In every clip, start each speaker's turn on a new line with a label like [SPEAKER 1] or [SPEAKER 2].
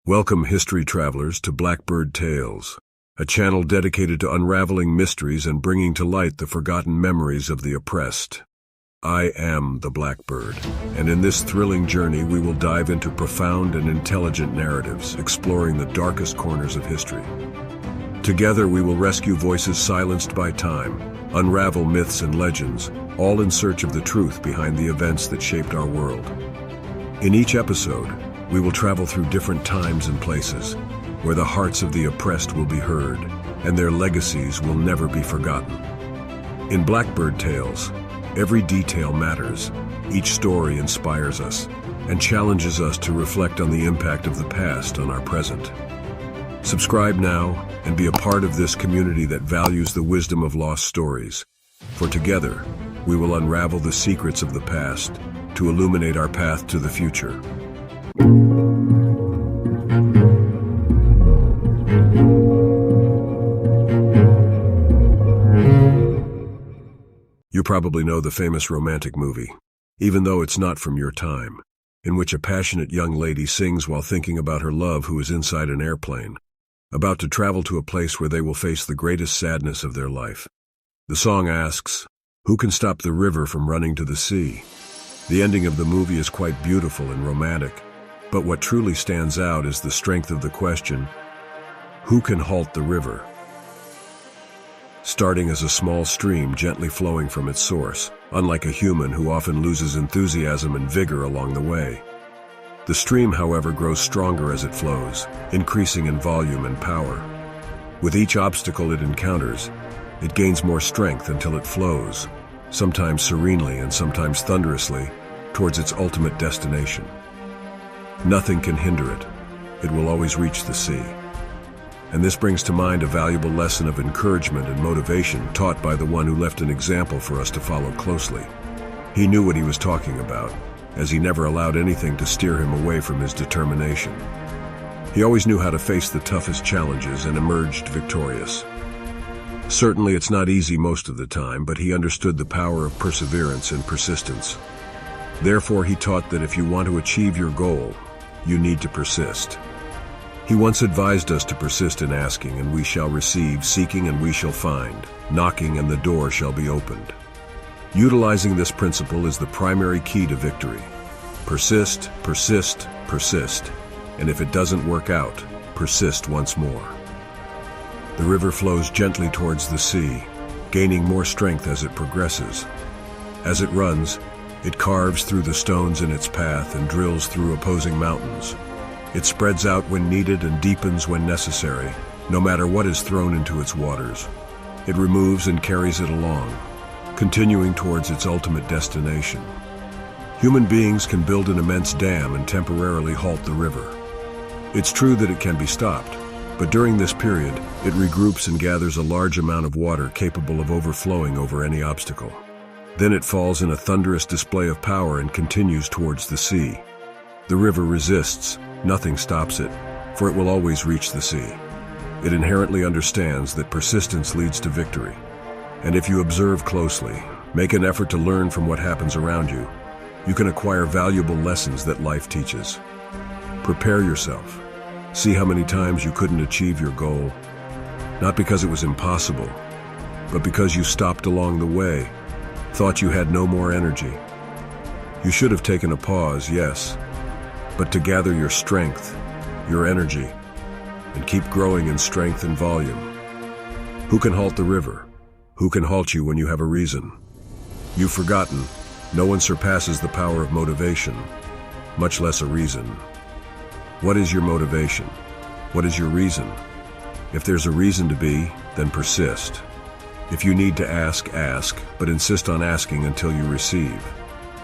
[SPEAKER 1] Welcome, history travelers, to Blackbird Tales, a channel dedicated to unraveling mysteries and bringing to light the forgotten memories of the oppressed. I am the Blackbird, and in this thrilling journey we will dive into profound and intelligent narratives, exploring the darkest corners of history. Together we will rescue voices silenced by time, unravel myths and legends, all in search of the truth behind the events that shaped our world. In each episode, we will travel through different times and places, where the hearts of the oppressed will be heard, and their legacies will never be forgotten. In Blackbird Tales, every detail matters, each story inspires us, and challenges us to reflect on the impact of the past on our present. Subscribe now, and be a part of this community that values the wisdom of lost stories. For together, we will unravel the secrets of the past to illuminate our path to the future. You probably know the famous romantic movie, even though it's not from your time, in which a passionate young lady sings while thinking about her love who is inside an airplane, about to travel to a place where they will face the greatest sadness of their life. The song asks, "Who can stop the river from running to the sea?" The ending of the movie is quite beautiful and romantic, but what truly stands out is the strength of the question, who can halt the river? Starting as a small stream gently flowing from its source, unlike a human who often loses enthusiasm and vigor along the way. The stream, however, grows stronger as it flows, increasing in volume and power. With each obstacle it encounters, it gains more strength until it flows, sometimes serenely and sometimes thunderously, towards its ultimate destination. Nothing can hinder it. It will always reach the sea. And this brings to mind a valuable lesson of encouragement and motivation taught by the one who left an example for us to follow closely. He knew what he was talking about, as he never allowed anything to steer him away from his determination. He always knew how to face the toughest challenges and emerged victorious. Certainly it's not easy most of the time, but he understood the power of perseverance and persistence. Therefore, he taught that if you want to achieve your goal, you need to persist. He once advised us to persist in asking, and we shall receive, seeking, and we shall find, knocking, and the door shall be opened. Utilizing this principle is the primary key to victory. Persist, persist, persist, and if it doesn't work out, persist once more. The river flows gently towards the sea, gaining more strength as it progresses. As it runs, it carves through the stones in its path and drills through opposing mountains. It spreads out when needed and deepens when necessary, no matter what is thrown into its waters. It removes and carries it along, continuing towards its ultimate destination. Human beings can build an immense dam and temporarily halt the river. It's true that it can be stopped, but during this period, it regroups and gathers a large amount of water capable of overflowing over any obstacle. Then it falls in a thunderous display of power and continues towards the sea. The river resists, nothing stops it, for it will always reach the sea. It inherently understands that persistence leads to victory. And if you observe closely, make an effort to learn from what happens around you, you can acquire valuable lessons that life teaches. Prepare yourself. See how many times you couldn't achieve your goal, not because it was impossible, but because you stopped along the way, thought you had no more energy. You should have taken a pause, yes, but to gather your strength, your energy, and keep growing in strength and volume. Who can halt the river? Who can halt you when you have a reason? You've forgotten, no one surpasses the power of motivation, much less a reason. What is your motivation? What is your reason? If there's a reason to be, then persist. If you need to ask, ask, but insist on asking until you receive.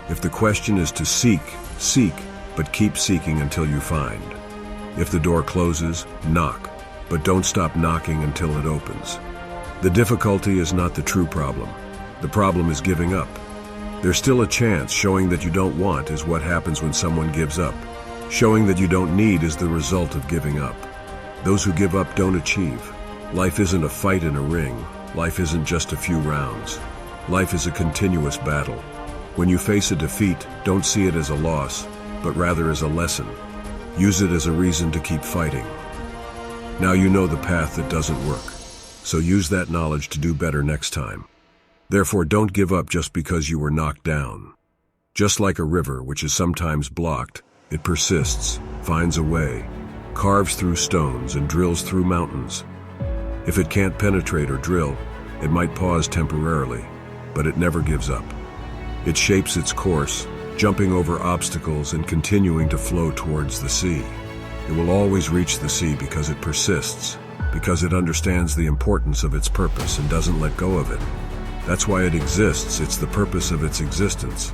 [SPEAKER 1] If the question is to seek, seek, but keep seeking until you find. If the door closes, knock, but don't stop knocking until it opens. The difficulty is not the true problem. The problem is giving up. There's still a chance. Showing that you don't want is what happens when someone gives up. Showing that you don't need is the result of giving up. Those who give up don't achieve. Life isn't a fight in a ring. Life isn't just a few rounds. Life is a continuous battle. When you face a defeat, don't see it as a loss, but rather as a lesson. Use it as a reason to keep fighting. Now you know the path that doesn't work, so use that knowledge to do better next time. Therefore, don't give up just because you were knocked down. Just like a river which is sometimes blocked, it persists, finds a way, carves through stones and drills through mountains. If it can't penetrate or drill, it might pause temporarily, but it never gives up. It shapes its course, jumping over obstacles and continuing to flow towards the sea. It will always reach the sea because it persists, because it understands the importance of its purpose and doesn't let go of it. That's why it exists. It's the purpose of its existence.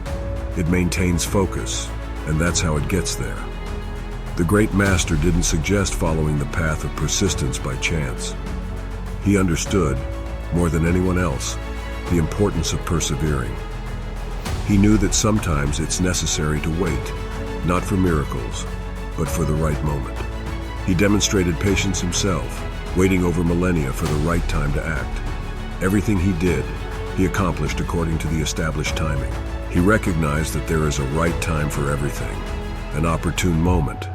[SPEAKER 1] It maintains focus, and that's how it gets there. The great master didn't suggest following the path of persistence by chance. He understood, more than anyone else, the importance of persevering. He knew that sometimes it's necessary to wait, not for miracles, but for the right moment. He demonstrated patience himself, waiting over millennia for the right time to act. Everything he did, he accomplished according to the established timing. He recognized that there is a right time for everything, an opportune moment,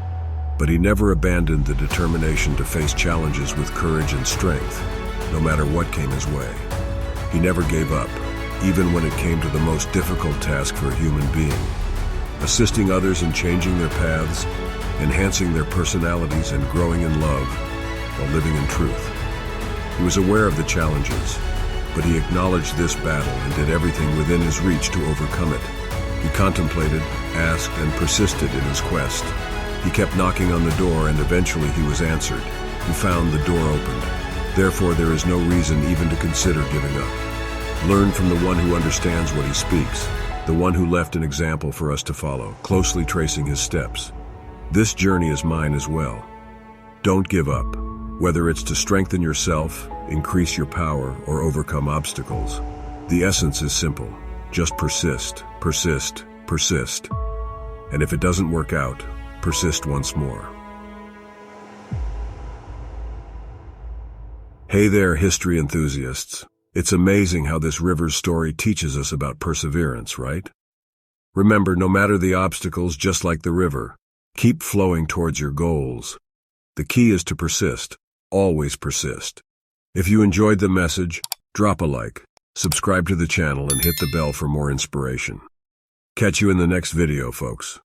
[SPEAKER 1] but he never abandoned the determination to face challenges with courage and strength, no matter what came his way. He never gave up, even when it came to the most difficult task for a human being, assisting others in changing their paths, enhancing their personalities, and growing in love while living in truth. He was aware of the challenges, but he acknowledged this battle and did everything within his reach to overcome it. He contemplated, asked, and persisted in his quest. He kept knocking on the door, and eventually he was answered. He found the door opened. Therefore, there is no reason even to consider giving up. Learn from the one who understands what he speaks, the one who left an example for us to follow, closely tracing his steps. This journey is mine as well. Don't give up, whether it's to strengthen yourself, increase your power, or overcome obstacles. The essence is simple. Just persist, persist, persist. And if it doesn't work out, persist once more. Hey there, history enthusiasts. It's amazing how this river's story teaches us about perseverance, right? Remember, no matter the obstacles, just like the river, keep flowing towards your goals. The key is to persist, always persist. If you enjoyed the message, drop a like, subscribe to the channel, and hit the bell for more inspiration. Catch you in the next video, folks.